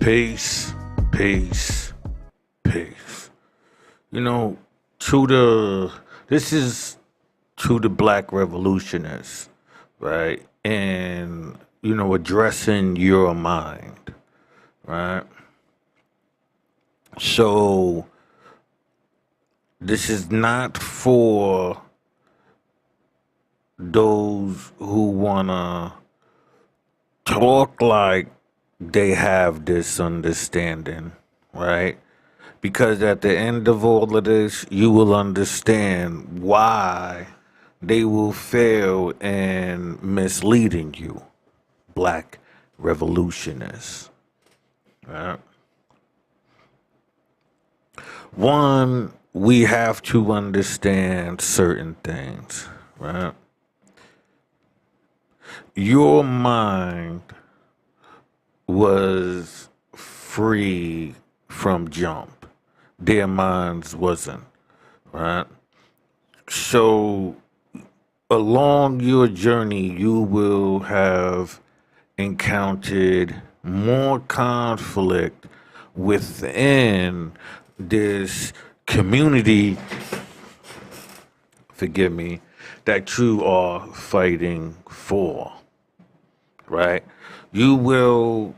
Peace, peace, peace. You know, to the this is to the Black Revolutionists, right? And addressing your mind, right? So this is not for those who wanna talk like they have this understanding, right? Because at the end of all of this, you will understand why they will fail in misleading you, Black revolutionists. Right? One, we have to understand certain things, right? Your mind was free from jump. Their minds wasn't, right? So along your journey, you will have encountered more conflict within this community, forgive me, that you are fighting for, right? You will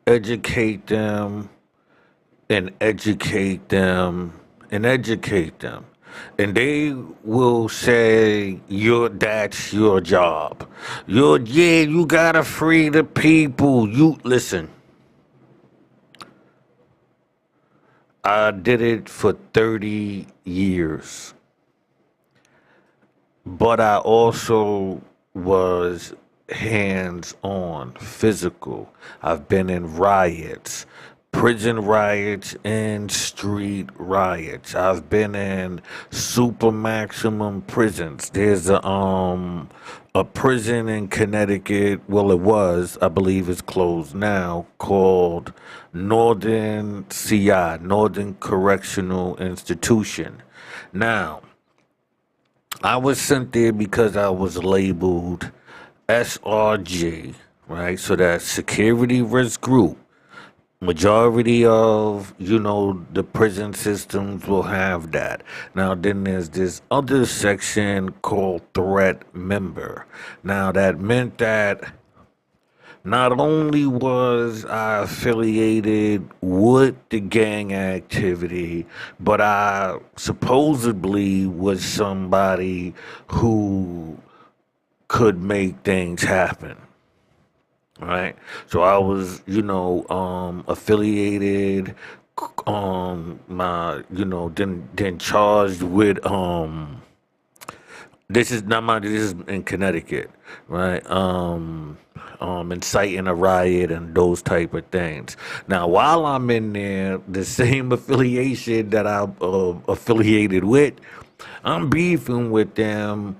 educate them and educate them and educate them. And they will say that's your job. You gotta free the people. You listen, I did it for 30 years. But I also was hands on, physical. I've been in riots, prison riots, and street riots. I've been in super maximum prisons. There's a prison in Connecticut. Well, it was, I believe it's closed now, called Northern CI, Northern Correctional Institution. Now, I was sent there because I was labeled SRG, right? So that's Security Risk Group. Majority of, the prison systems will have that. Now, then there's this other section called Threat Member. Now, that meant that not only was I affiliated with the gang activity, but I supposedly was somebody who could make things happen. Right? So I was, affiliated, then charged with this is not my. This is in Connecticut, right? Inciting a riot and those type of things. Now, while I'm in there, the same affiliation that I affiliated with, I'm beefing with them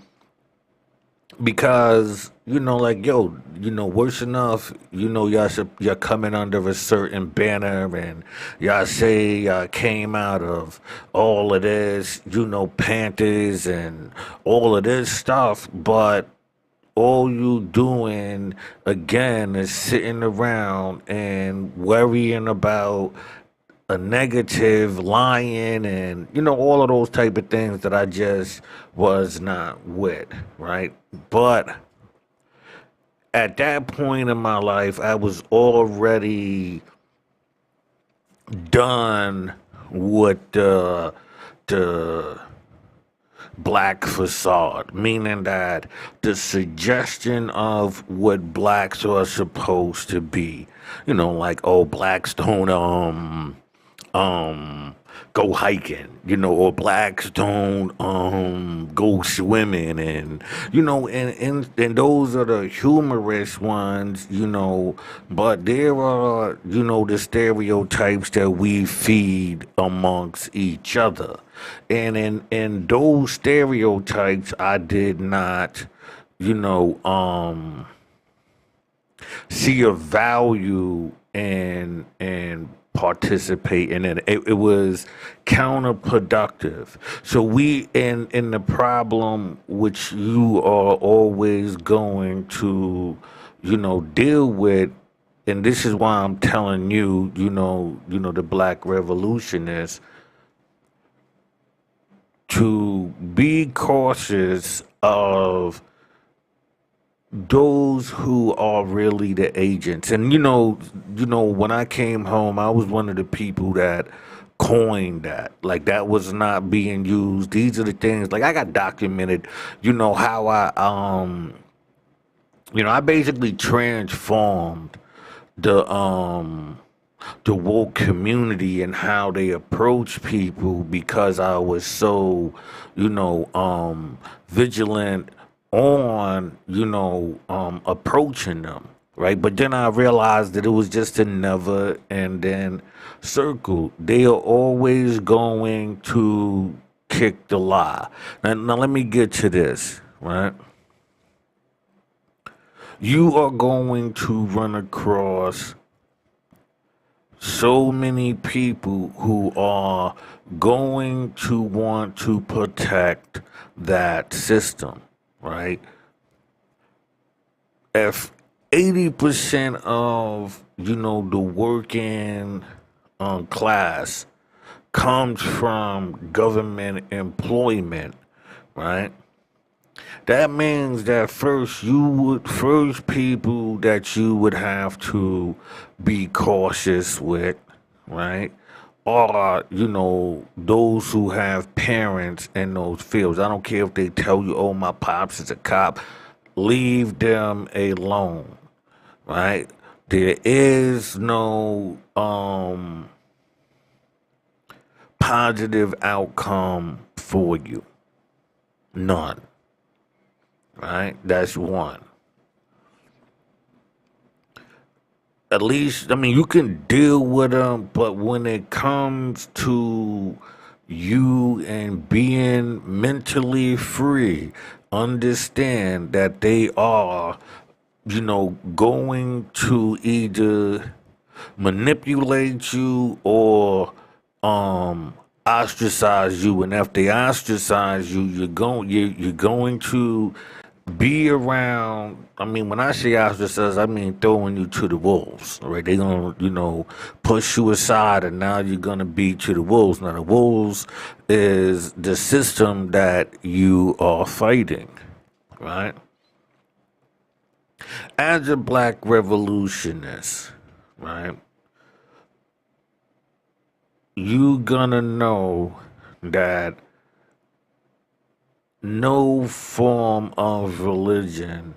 because like worse enough, you're coming under a certain banner, and y'all say y'all came out of all of this, Panthers and all of this stuff, but all you doing again is sitting around and worrying about a negative, lying, and all of those type of things that I just was not with, right? But at that point in my life, I was already done with the black facade, meaning that the suggestion of what blacks are supposed to be, like, oh, blacks don't go hiking, or blacks don't go swimming, and and those are the humorous ones, but there are, the stereotypes that we feed amongst each other. And in those stereotypes I did not, you know, um see a value in participating in it. It was counterproductive. So we in the problem which you are always going to, deal with and this is why I'm telling you, the Black Revolutionists to be cautious of those who are really the agents. And when I came home, I was one of the people that coined that. Like that was not being used. These are the things like I got documented, how I basically transformed the woke community and how they approach people because I was so, vigilant on, approaching them, right? But then I realized that it was just a never ending circle. They are always going to kick the lie. Now let me get to this, right? You are going to run across so many people who are going to want to protect that system, right? If 80% of, the working class comes from government employment, right? That means that first people that you would have to be cautious with, right? Are, those who have parents in those fields. I don't care if they tell you, oh, my pops is a cop. Leave them alone, right? There is no positive outcome for you. None. Right? That's one. At least, I mean, you can deal with them, but when it comes to you and being mentally free, understand that they are, going to either manipulate you or ostracize you. And if they ostracize you, you're going to be around. I mean, when I say ostracize, I mean throwing you to the wolves. All right, they're gonna, push you aside, and now you're gonna be to the wolves. Now, the wolves is the system that you are fighting, right? As a Black revolutionist, right, you gonna know that no form of religion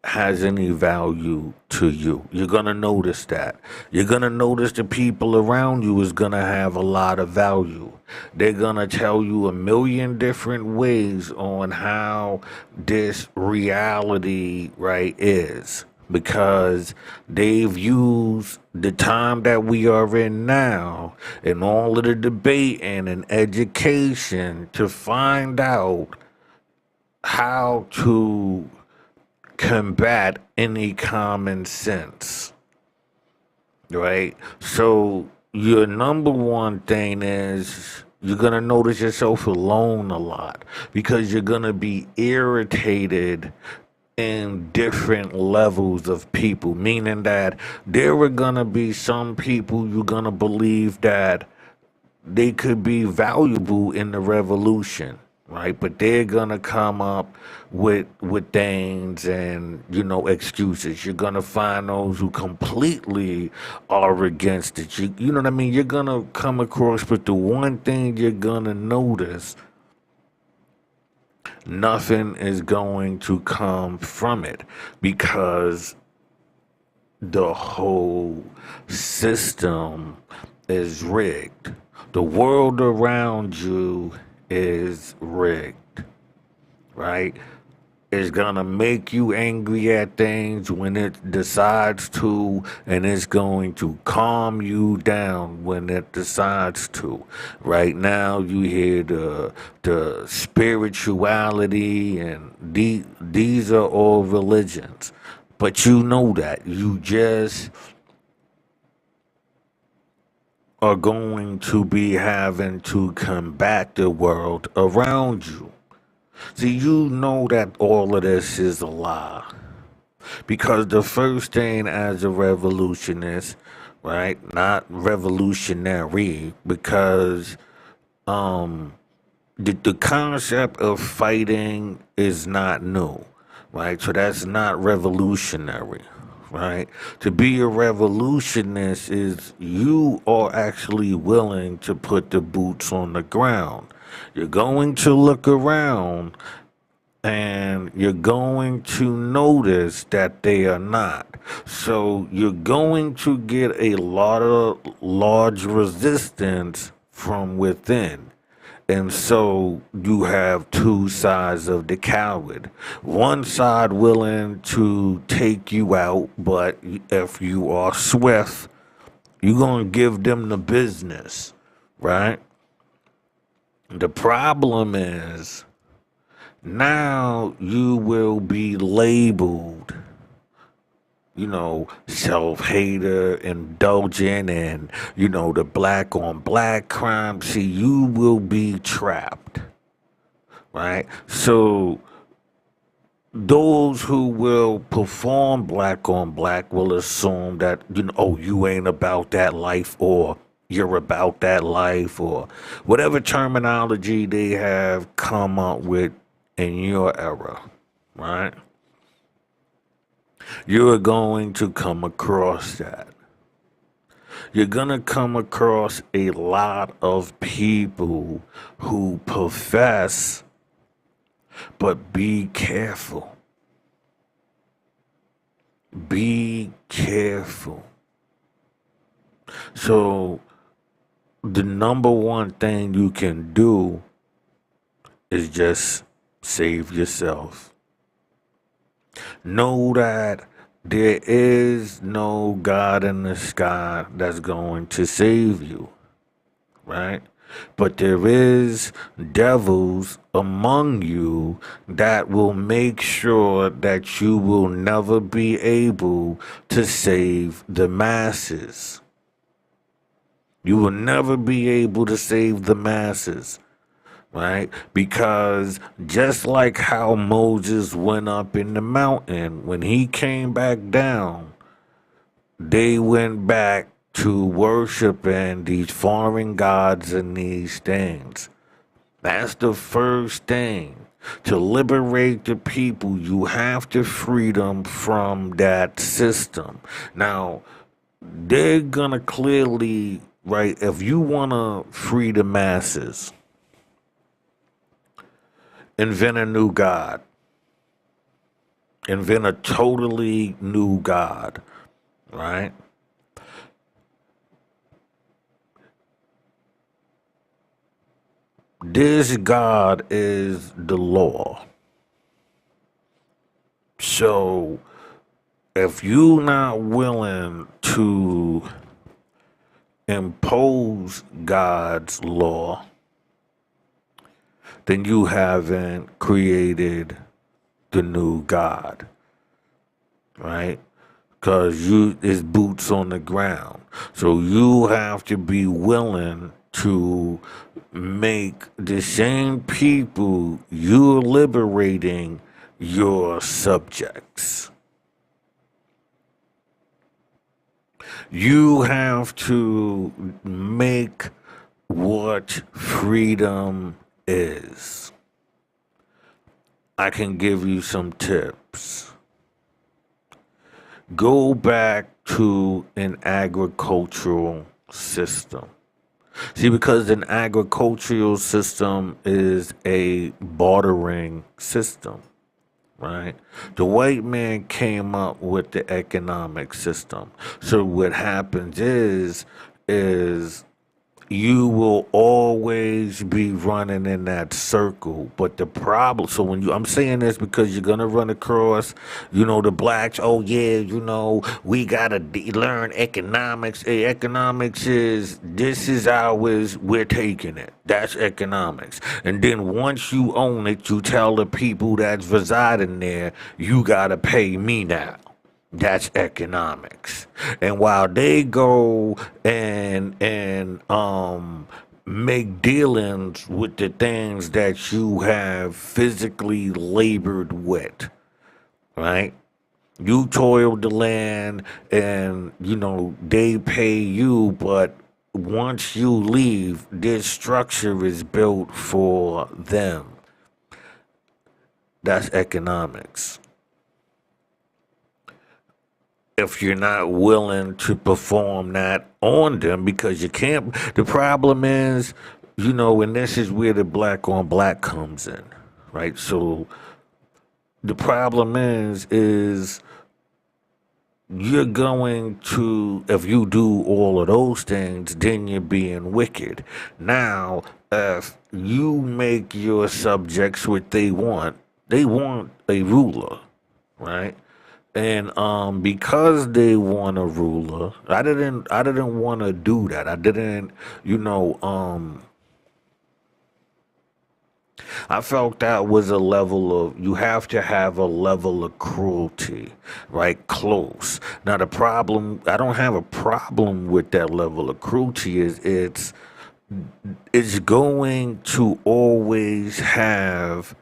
has any value to you. You're gonna notice that. You're gonna notice the people around you is gonna have a lot of value. They're gonna tell you a million different ways on how this reality, right, is. Because they've used the time that we are in now and all of the debate and education to find out how to combat any common sense, right? So your number one thing is you're gonna notice yourself alone a lot because you're gonna be irritated in different levels of people, meaning that there are gonna be some people you're gonna believe that they could be valuable in the revolution, right? But they're gonna come up with things and excuses. You're gonna find those who completely are against it. You know what I mean? You're gonna come across, but the one thing you're gonna notice, nothing is going to come from it because the whole system is rigged. The world around you is rigged, right? It's gonna make you angry at things when it decides to, and it's going to calm you down when it decides to. Right now, you hear the spirituality, and these are all religions, but you know that you just are going to be having to combat the world around you. See, you know that all of this is a lie. Because the first thing as a revolutionist, right? Not revolutionary, because um the concept of fighting is not new, right? So that's not revolutionary, right? To be a revolutionist is you are actually willing to put the boots on the ground. You're going to look around and you're going to notice that they are not. So you're going to get a lot of large resistance from within. And so you have two sides of the coward. One side willing to take you out, but if you are swift, you're going to give them the business, right? The problem is now you will be labeled, self-hater, indulgent, and, the black on black crime. See, you will be trapped, right? So those who will perform black on black will assume that, oh, you ain't about that life, or you're about that life, or whatever terminology they have come up with in your era, right? You're going to come across that. You're going to come across a lot of people who profess, but be careful. Be careful. So, the number one thing you can do is just save yourself. Know that there is no God in the sky that's going to save you, right? But there is devils among you that will make sure that you will never be able to save the masses. You will never be able to save the masses, right? Because just like how Moses went up in the mountain, when he came back down, they went back to worshiping these foreign gods and these things. That's the first thing. To liberate the people, you have to free them from that system. Now, they're gonna clearly, right, if you wanna free the masses, invent a new God. Invent a totally new God, right? This God is the law. So if you're not willing to impose God's law, then you haven't created the new God, right? Because it's boots on the ground. So you have to be willing to make the same people you're liberating your subjects. You have to make what freedom is. I can give you some tips. Go back to an agricultural system. See, because an agricultural system is a bartering system, right? The white man came up with the economic system. So what happens is you will always be running in that circle. But the problem, so I'm saying this because you're going to run across, the blacks, oh yeah, we got to learn economics. Hey, this is ours, we're taking it. That's economics. And then once you own it, you tell the people that's residing there, you got to pay me now. That's economics. And while they go and make dealings with the things that you have physically labored with, right? You toiled the land and, they pay you, but once you leave, this structure is built for them. That's economics. If you're not willing to perform that on them, because you can't, the problem is, and this is where the black on black comes in, right? So the problem is you're going to, if you do all of those things, then you're being wicked. Now, if you make your subjects what they want a ruler, right? And because they want a ruler, I didn't want to do that. I didn't, you know, I felt that was a level of, you have to have a level of cruelty, right? Close. Now, the problem, I don't have a problem with that level of cruelty, is it's going to always have,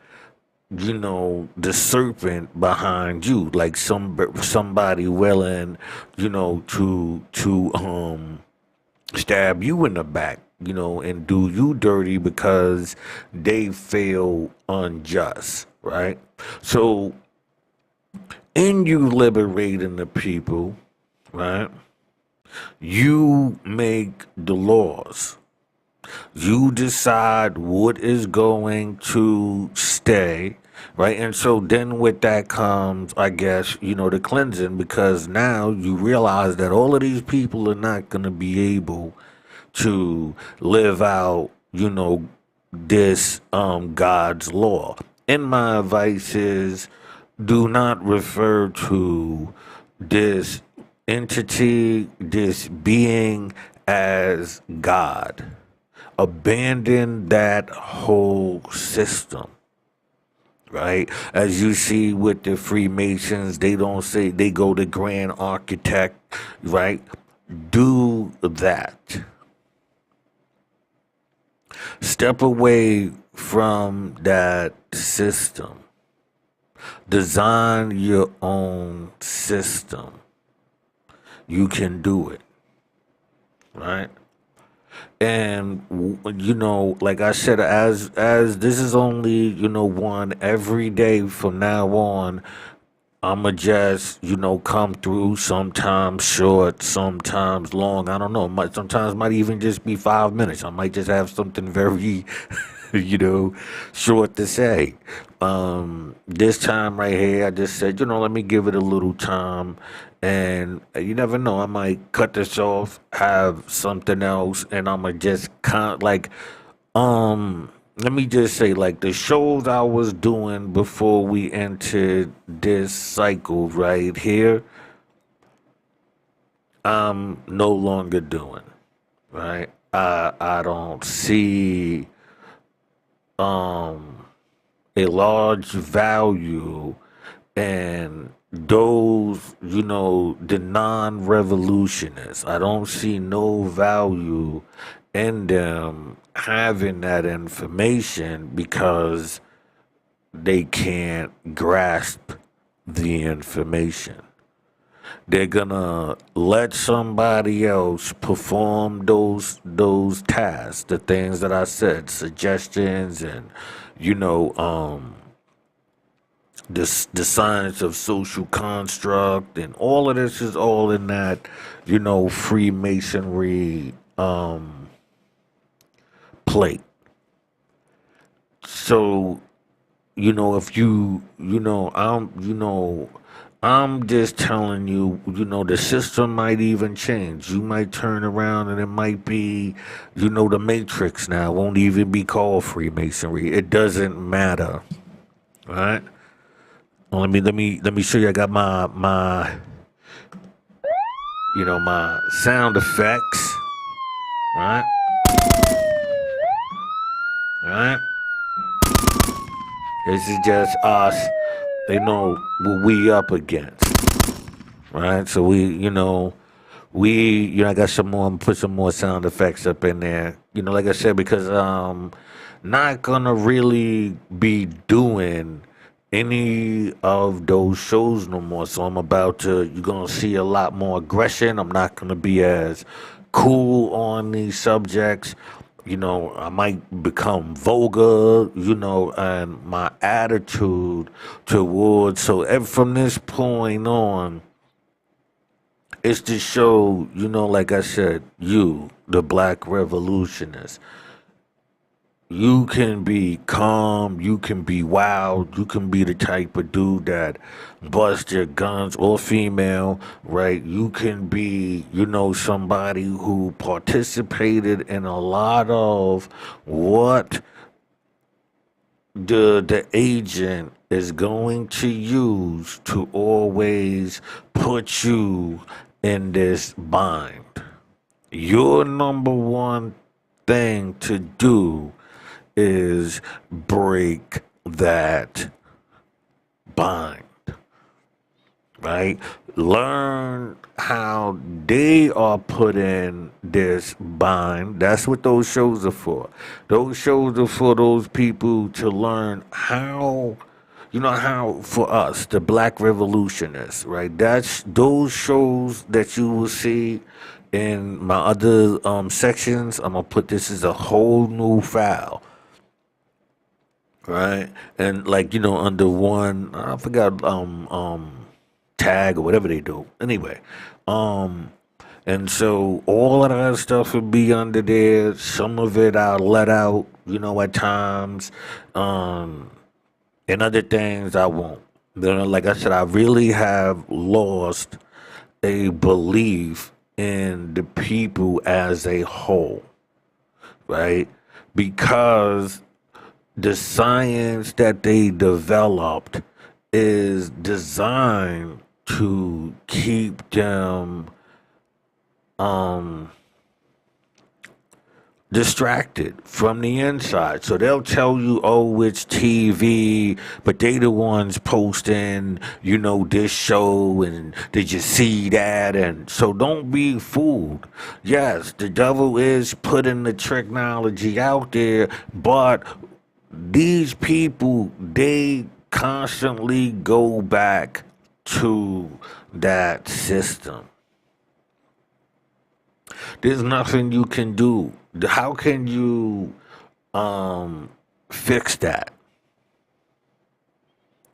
the serpent behind you, like somebody willing, to stab you in the back, and do you dirty because they feel unjust, right? So, in you liberating the people, right, you make the laws. You decide what is going to stay, right? And so then with that comes, I guess, the cleansing, because now you realize that all of these people are not going to be able to live out, this God's law. And my advice is, do not refer to this entity, this being, as God. Abandon that whole system, right? As you see with the Freemasons, they don't say, they go to grand architect, right? Do that. Step away from that system. Design your own system. You can do it, right? And like I said, as this is only, one every day from now on, I'ma just, come through, sometimes short, sometimes long. I don't know. Sometimes might even just be 5 minutes. I might just have something very, short to say. This time right here, I just said, let me give it a little time. And you never know, I might cut this off, have something else, and I'ma just let me just say, like, the shows I was doing before we entered this cycle right here, I'm no longer doing, right? I don't see um a large value in those, the non-revolutionists. I don't see no value in them having that information, because they can't grasp the information. They're gonna let somebody else perform those tasks, the things that I said, suggestions, and you know, the science of social construct, and all of this is all in that, Freemasonry plate. So, if I'm just telling you, the system might even change. You might turn around and it might be, the Matrix now. It won't even be called Freemasonry. It doesn't matter. All right? Well, let me show you. I got my sound effects. All right? All right? This is just us. They know what we up against, right? So I got some more. I'm put some more sound effects up in there. Like I said, because not gonna really be doing any of those shows no more. So you're gonna see a lot more aggression. I'm not gonna be as cool on these subjects. I might become vulgar, and my attitude towards, from this point on, it's to show, like I said, you, the Black Revolutionist. You can be calm, you can be wild, you can be the type of dude that bust your guns, or female, right? You can be, somebody who participated in a lot of what the agent is going to use to always put you in this bind. Your number one thing to do is break that bind, right? Learn how they are put in this bind. That's what those shows are for. Those shows are for those people to learn how, how for us, the Black Revolutionists, right? That's those shows that you will see in my other sections. I'm gonna put this as a whole new file, right? And under one, I forgot tag or whatever they do. Anyway, and so all of that stuff will be under there. Some of it I'll let out, at times, and other things I won't. Like I said, I really have lost a belief in the people as a whole, right? Because the science that they developed is designed to keep them distracted from the inside. So they'll tell you, oh, it's TV, but they the ones posting, this show, and did you see that? And so don't be fooled. Yes, the devil is putting the technology out there, but these people, they constantly go back to that system. There's nothing you can do. How can you fix that?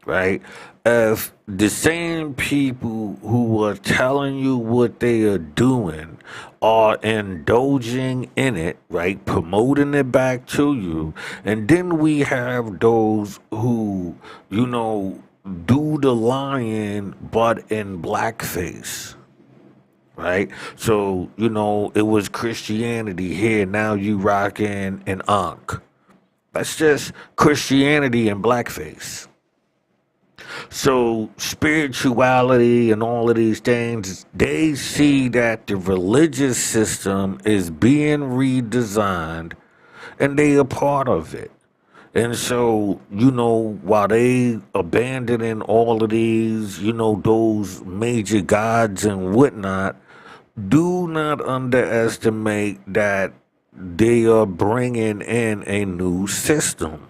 Right? If the same people who are telling you what they are doing are indulging in it, right? Promoting it back to you. And then we have those who, do the lying but in blackface. Right? So, it was Christianity here. Now you rocking an Ankh. That's just Christianity in blackface. So spirituality and all of these things, they see that the religious system is being redesigned and they are part of it. And so, while they abandoning all of these, those major gods and whatnot, do not underestimate that they are bringing in a new system.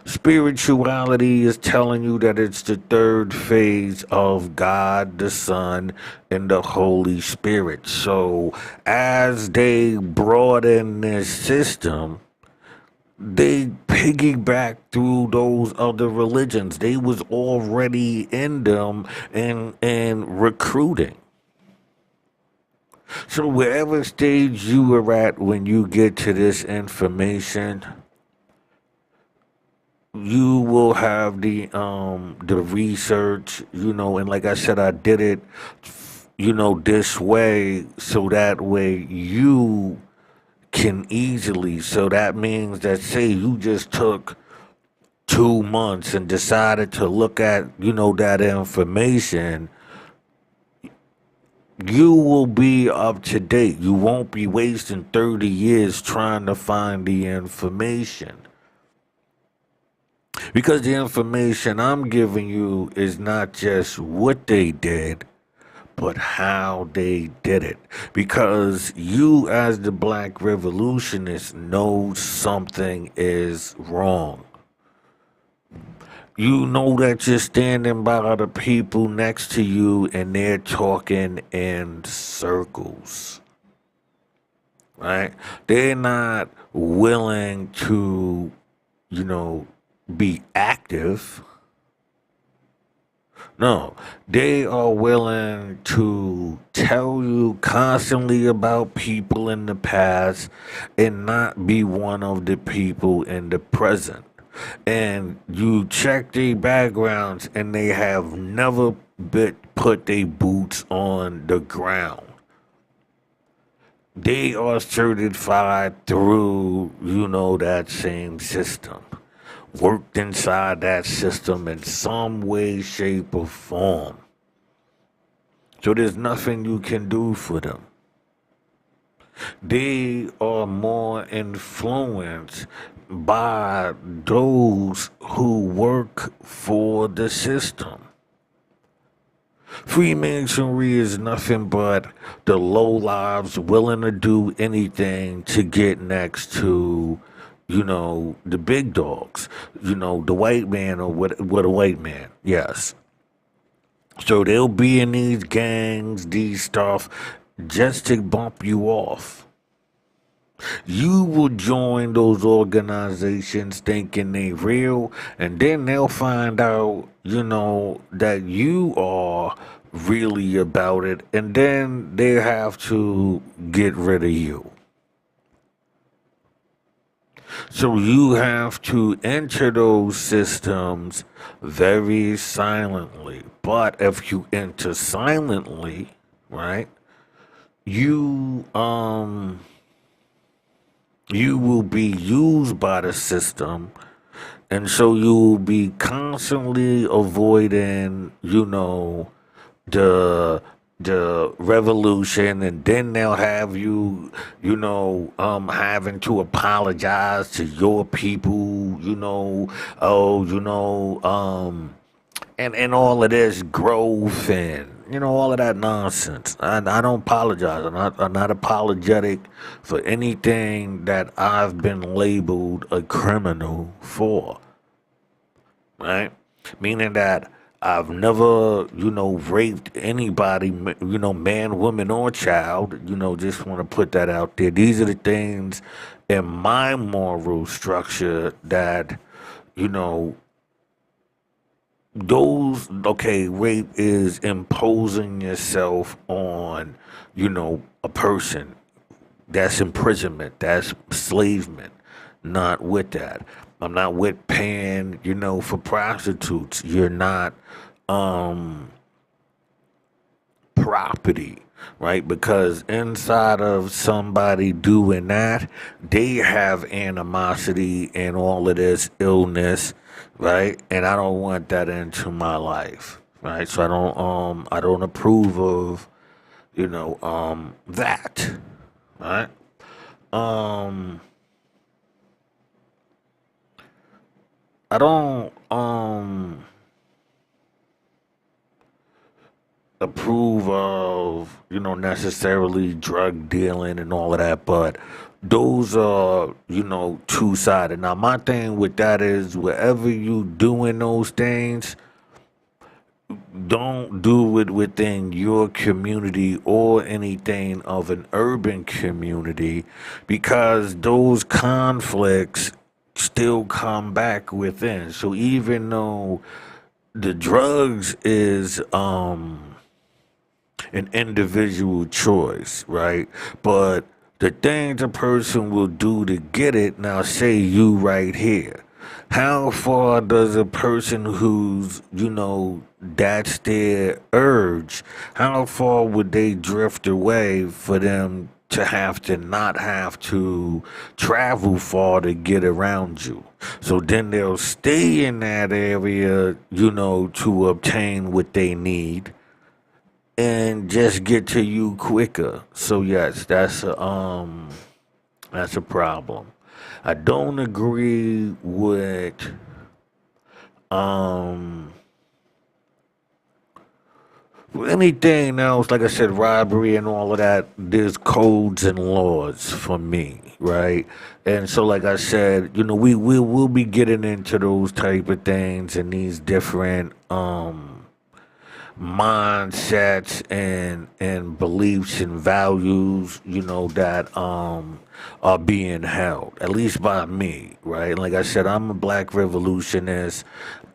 Spirituality is telling you that it's the third phase of God, the Son, and the Holy Spirit. So as they broaden this system, they piggyback through those other religions. They was already in them and recruiting. So wherever stage you are at when you get to this information, you will have the research, and like I said, I did it, this way, so that way you can easily. So that means that, say you just took 2 months and decided to look at, that information, you will be up to date. You won't be wasting 30 years trying to find the information. Because the information I'm giving you is not just what they did, but how they did it. Because you, as the Black Revolutionist, know something is wrong. You know that you're standing by the people next to you and they're talking in circles, right? They're not willing to, you know, be active. No, they are willing to tell you constantly about people in the past and not be one of the people in the present. And you check their backgrounds and they have never put their boots on the ground. They are certified through, that same system. Worked inside that system in some way, shape, or form. So there's nothing you can do for them. They are more influenced by those who work for the system. Freemasonry is nothing but the low lives willing to do anything to get next to, the big dogs, the white man or what a white man. Yes. So they'll be in these gangs, these stuff, just to bump you off. You will join those organizations thinking they real, and then they'll find out, that you are really about it, and then they have to get rid of you. So you have to enter those systems very silently. But if you enter silently, right, you you will be used by the system, and so you will be constantly avoiding, the revolution, and then they'll have you, having to apologize to your people, and all of this growth and all of that nonsense. I don't apologize. I'm not apologetic for anything that I've been labeled a criminal for, right? Meaning that I've never, raped anybody, man, woman, or child. Just want to put that out there. These are the things in my moral structure that, you know, rape is imposing yourself on, a person. That's imprisonment. That's enslavement. Not with that. I'm not with paying, for prostitutes. You're not property, right? Because inside of somebody doing that, they have animosity and all of this illness, right? And I don't want that into my life, right? So I don't approve of, that, right? Um, I don't approve of, necessarily drug dealing and all of that, but those are, two-sided. Now, my thing with that is wherever you doing those things, don't do it within your community or anything of an urban community, because those conflicts still come back within. So even though the drugs is an individual choice, right? But the things a person will do to get it, now say you right here. How far does a person who's, that's their urge, how far would they drift away for them to have to not have to travel far to get around you? So then they'll stay in that area, to obtain what they need and just get to you quicker. So yes, that's a problem. I don't agree Anything else, like I said, robbery and all of that, there's codes and laws for me, right? And so, like I said, we'll be getting into those type of things and these different mindsets and beliefs and values, that are being held, at least by me, right? Like I said, I'm a black revolutionist.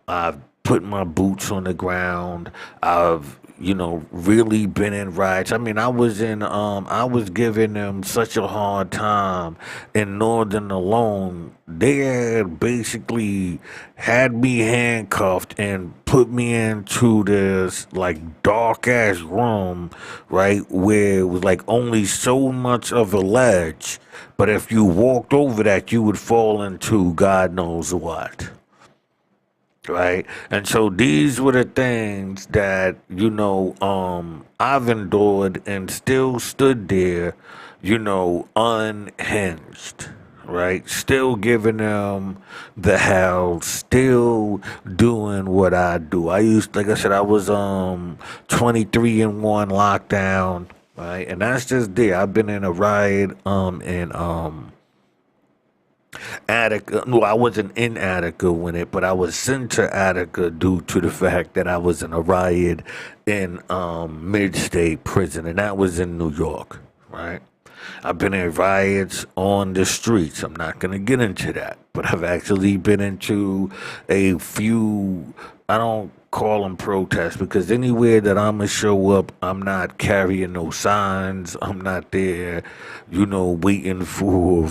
I've put my boots on the ground. I've, really been in riots. I mean, I was giving them such a hard time in Northern alone. They had basically had me handcuffed and put me into this like dark ass room, right, where it was like only so much of a ledge, but if you walked over that, you would fall into God knows what. Right. And so these were the things that, I've endured and still stood there, unhinged. Right. Still giving them the hell, still doing what I do. Like I said, I was 23 in one lockdown. Right. And that's just there. I've been in a riot in Attica. No, I wasn't in Attica when but I was sent to Attica due to the fact that I was in a riot in mid-state prison, and that was in New York, right? I've been in riots on the streets. I'm not gonna get into that, but I've actually been into a few. I don't call them protests because anywhere that I'm gonna show up, I'm not carrying no signs. I'm not there, waiting for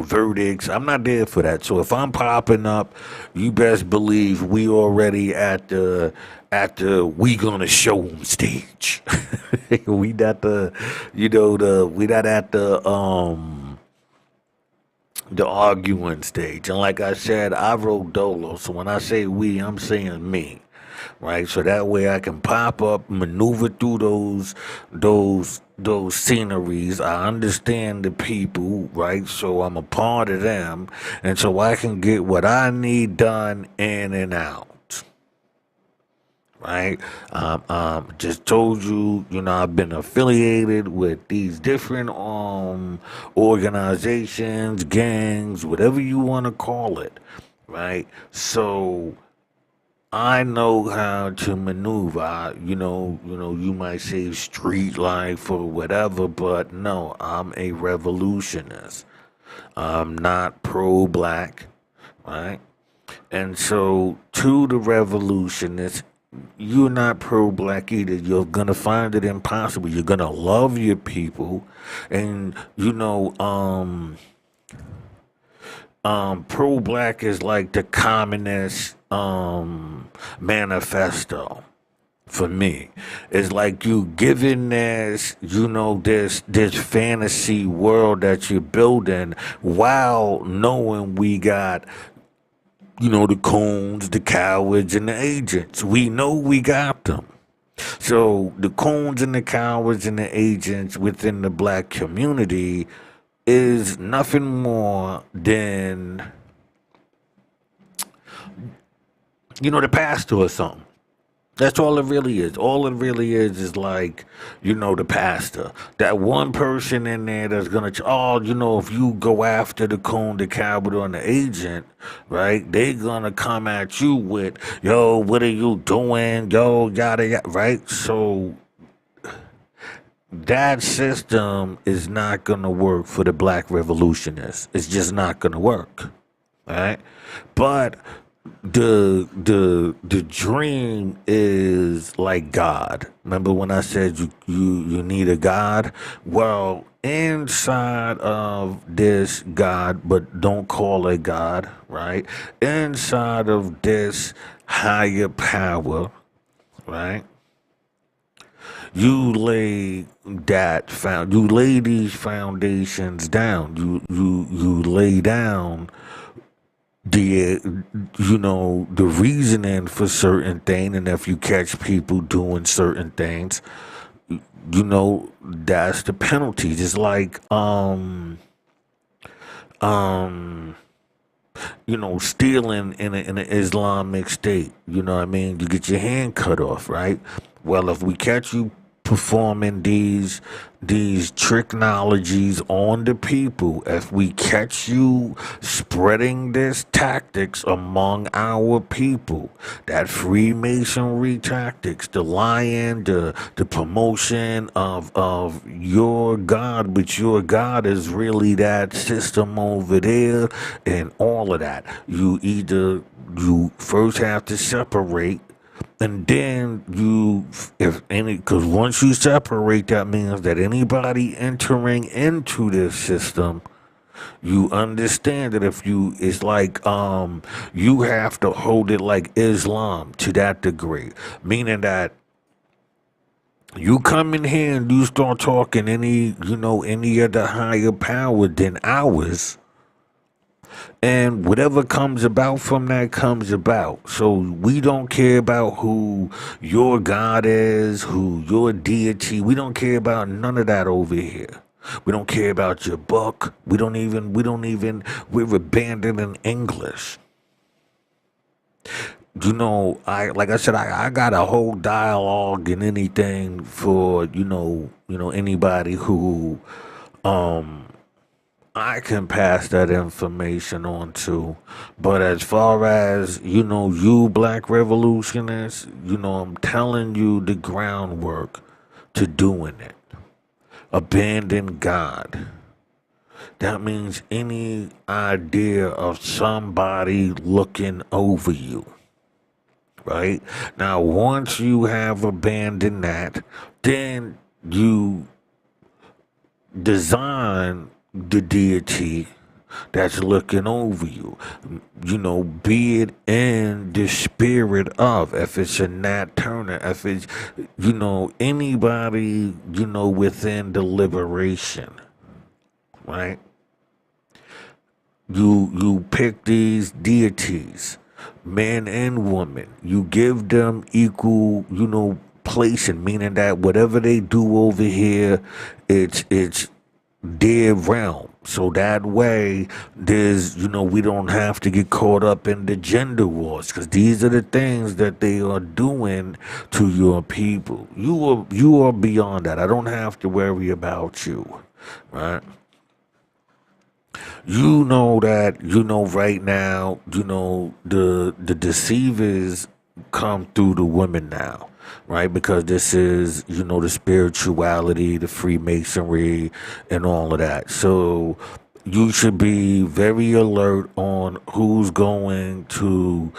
verdicts. I'm not there for that. So if I'm popping up, you best believe we already at the we gonna show 'em stage. we not the, we not at the arguing stage. And like I said, I wrote dolo. So when I say we, I'm saying me. Right? So that way I can pop up, maneuver through those sceneries. I understand the people, right? So I'm a part of them. And so I can get what I need done in and out. Right? Just told you, I've been affiliated with these different organizations, gangs, whatever you want to call it, right? So I know how to maneuver. You might say street life or whatever, but no, I'm a revolutionist. I'm not pro-black, right? And so, to the revolutionists, you're not pro-black either. You're gonna find it impossible. You're gonna love your people, and pro-black is like the communist manifesto for me. It's like you giving this fantasy world that you're building while knowing we got the coons, the cowards, and the agents. We know we got them. So the coons and the cowards and the agents within the black community is nothing more than, the pastor or something. That's all it really is. All it really is like, the pastor. That one person in there that's gonna, if you go after the coon, the coward, or the agent, right? They gonna come at you with, yo, what are you doing? Yo, yada yada, right? So that system is not gonna work for the black revolutionists. It's just not gonna work, right? But the dream is like God. Remember when I said you need a God? Well, inside of this God, but don't call it God, right? Inside of this higher power, right? You lay these foundations down. You lay down the the reasoning for certain things, and if you catch people doing certain things, that's the penalties. It's like um stealing in an Islamic state. You know what I mean? You get your hand cut off, right? Well, if we catch you performing these technologies on the people, if we catch you spreading this tactics among our people, that Freemasonry tactics, the lying, the promotion of your God, but your God is really that system over there, and all of that. You first have to separate, and then if any, because once you separate, that means that anybody entering into this system, you understand that if you, it's like, you have to hold it like Islam to that degree, meaning that you come in here and you start talking any of the higher power than ours, and whatever comes about from that comes about. So we don't care about who your God is, who your deity. We don't care about none of that over here. We don't care about your book. We're abandoning English. Like I said, I got a whole dialogue and anything for, anybody who, um, I can pass that information on to. But as far as, you Black Revolutionists, I'm telling you the groundwork to doing it. Abandon God. That means any idea of somebody looking over you, right? Now, once you have abandoned that, then you design the deity that's looking over you. Be it in the spirit of, if it's a Nat Turner, if it's, anybody, within the liberation, right? You pick these deities, men and women. You give them equal, placing, meaning that whatever they do over here, it's their realm. So that way, we don't have to get caught up in the gender wars, because these are the things that they are doing to your people. You are beyond that. I don't have to worry about you, right? That right now, the deceivers come through the women now, right? Because this is, the spirituality, the Freemasonry, and all of that. So you should be very alert on who's going to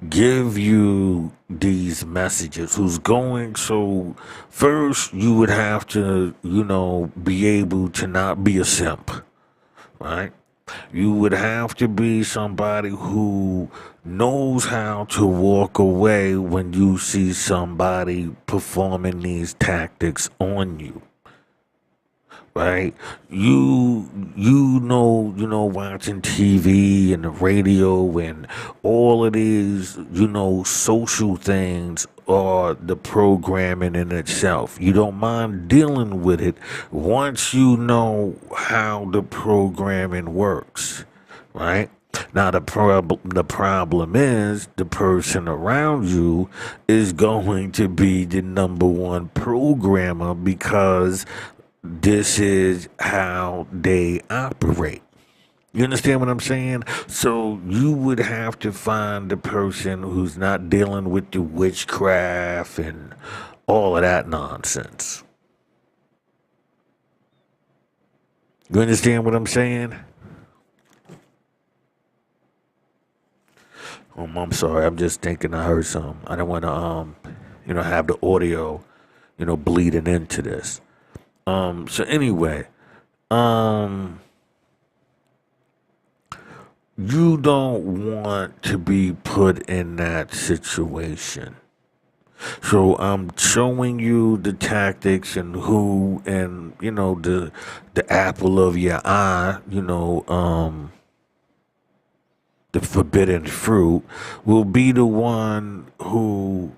give you these messages, who's going. So first you would have to, be able to not be a simp, right? You would have to be somebody who knows how to walk away when you see somebody performing these tactics on you, right? Watching TV and the radio and all of these, social things are the programming in itself. You don't mind dealing with it once you know how the programming works, right? Now the problem is the person around you is going to be the number one programmer, because this is how they operate. You understand what I'm saying? So you would have to find the person who's not dealing with the witchcraft and all of that nonsense. You understand what I'm saying? I'm sorry. I'm just thinking I heard something. I don't want to, have the audio, bleeding into this. So anyway, you don't want to be put in that situation. So I'm showing you the tactics and who, and the apple of your eye, the forbidden fruit, will be the one who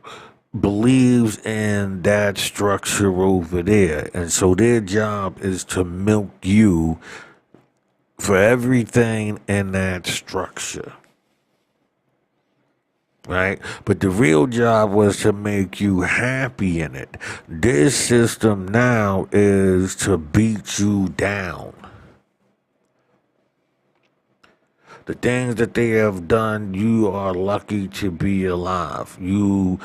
believes in that structure over there. And so their job is to milk you for everything in that structure. right? But the real job was to make you happy in it. This system now is to beat you down. The things that they have done, you are lucky to be alive. Their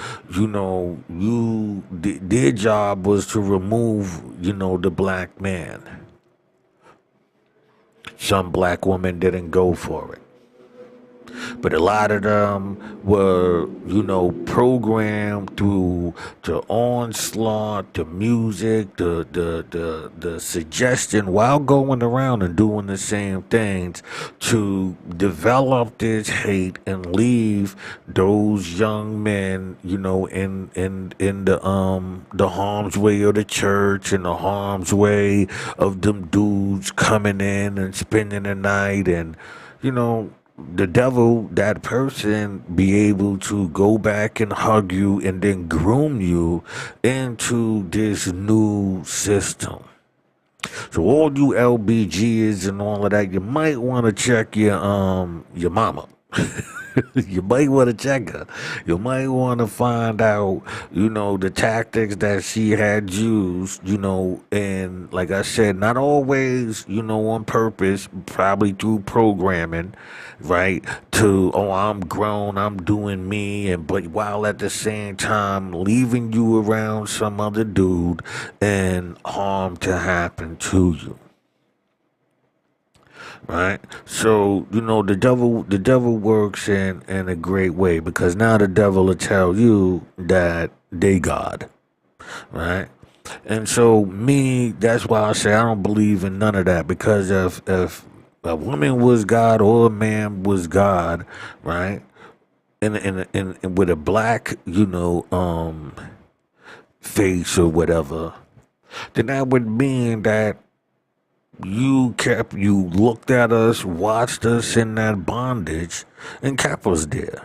job was to remove, the black man. Some black women didn't go for it. But a lot of them were, programmed through the onslaught, the music, the suggestion while going around and doing the same things to develop this hate and leave those young men, in the harm's way of the church and the harm's way of them dudes coming in and spending the night and you know the devil, that person, be able to go back and hug you and then groom you into this new system. So all you LBGs and all of that, you might want to check your mama. You might want to check her. You might want to find out, the tactics that she had used, and like I said, not always, on purpose, probably through programming, right? Oh, I'm grown, I'm doing me, but while at the same time leaving you around some other dude and harm to happen to you. Right? So, the devil works in a great way because now the devil will tell you that they God, right? And so that's why I say I don't believe in none of that because if a woman was God or a man was God, right? And with a black, face or whatever, then that would mean that you looked at us, watched us in that bondage, and kept us there.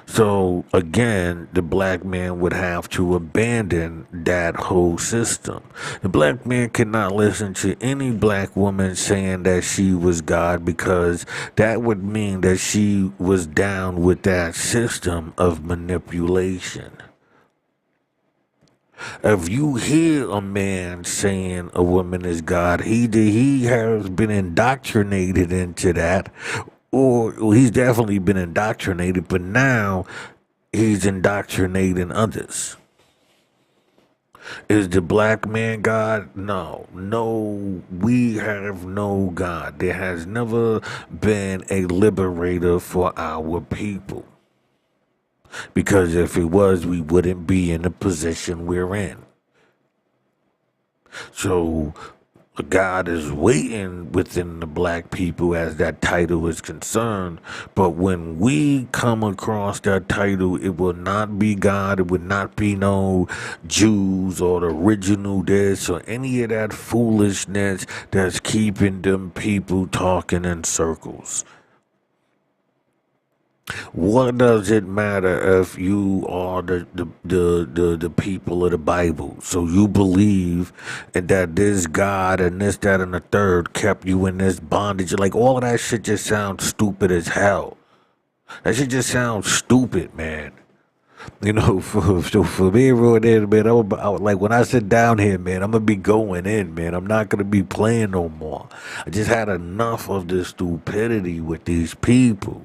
So again, the black man would have to abandon that whole system. The black man cannot listen to any black woman saying that she was God because that would mean that she was down with that system of manipulation. If you hear a man saying a woman is God, either he has been indoctrinated into that, or he's definitely been indoctrinated, but now he's indoctrinating others. Is the black man God? No. No, we have no God. There has never been a liberator for our people. Because if it was, we wouldn't be in the position we're in. So God is waiting within the black people as that title is concerned. But when we come across that title, it will not be God. It would not be no Jews or the original this or any of that foolishness that's keeping them people talking in circles. What does it matter if you are the people of the Bible? So you believe and that this God and this, that, and the third kept you in this bondage. Like all of that shit just sounds stupid as hell. That shit just sounds stupid, man. For me, real there, man, like when I sit down here, man, I'm gonna be going in, man. I'm not gonna be playing no more. I just had enough of this stupidity with these people.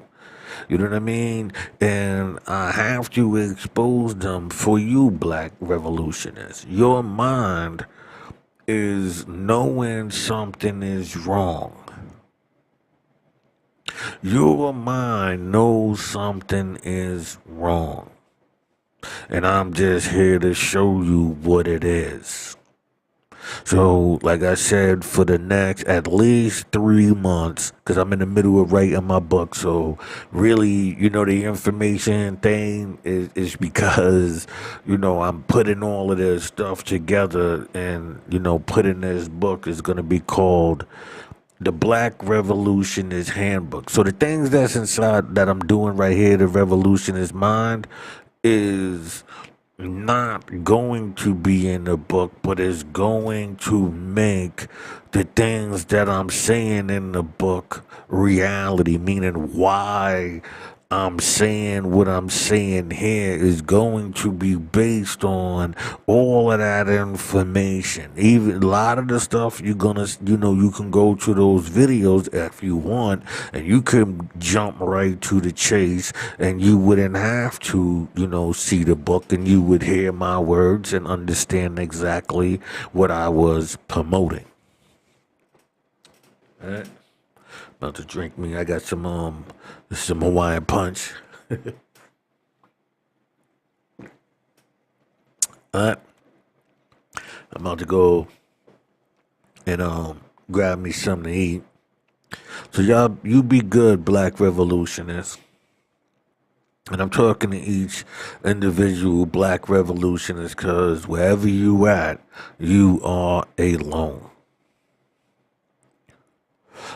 You know what I mean? And I have to expose them for you, black revolutionists. Your mind is knowing something is wrong. Your mind knows something is wrong. And I'm just here to show you what it is. So, like I said, for the next at least 3 months, because I'm in the middle of writing my book. So, really, the information thing is because, I'm putting all of this stuff together and, putting this book is going to be called The Black Revolutionist Handbook. So, the things that's inside that I'm doing right here, The Revolutionist Mind, is not going to be in the book, but is going to make the things that I'm saying in the book reality, meaning why I'm saying what I'm saying here is going to be based on all of that information. Even a lot of the stuff you're gonna, you can go to those videos if you want, and you can jump right to the chase, and you wouldn't have to, see the book, and you would hear my words and understand exactly what I was promoting. All right. About to drink me. I got some Hawaiian punch. Alright. I'm about to go and grab me something to eat. So y'all, you be good, Black Revolutionists. And I'm talking to each individual Black Revolutionist, because wherever you at, you are alone.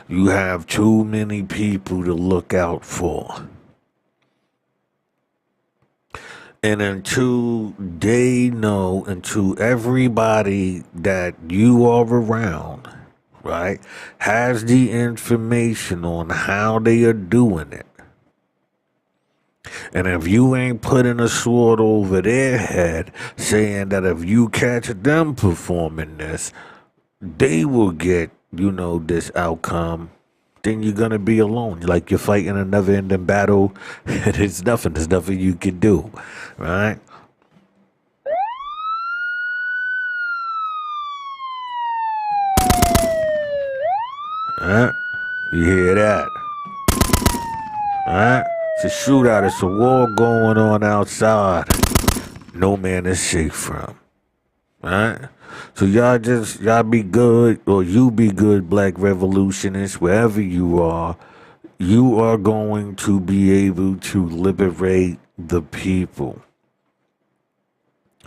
You have too many people to look out for. And until everybody that you are around, right, has the information on how they are doing it, and if you ain't putting a sword over their head saying that if you catch them performing this, they will get, this outcome, then you're gonna be alone. Like you're fighting a never-ending battle. There's nothing you can do, right? Huh? You hear that? Huh? It's a shootout. It's a war going on outside. No man is safe from. Right? So y'all be good, or you be good, Black Revolutionists, wherever you are. You are going to be able to liberate the people.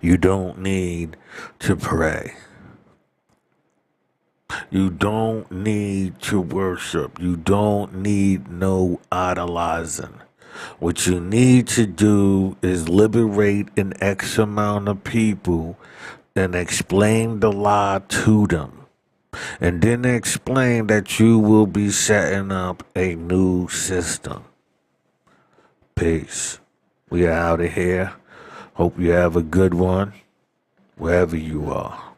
You don't need to pray. You don't need to worship. You don't need no idolizing. What you need to do is liberate an X amount of people and explain the lie to them. And then explain that you will be setting up a new system. Peace. We are out of here. Hope you have a good one, wherever you are.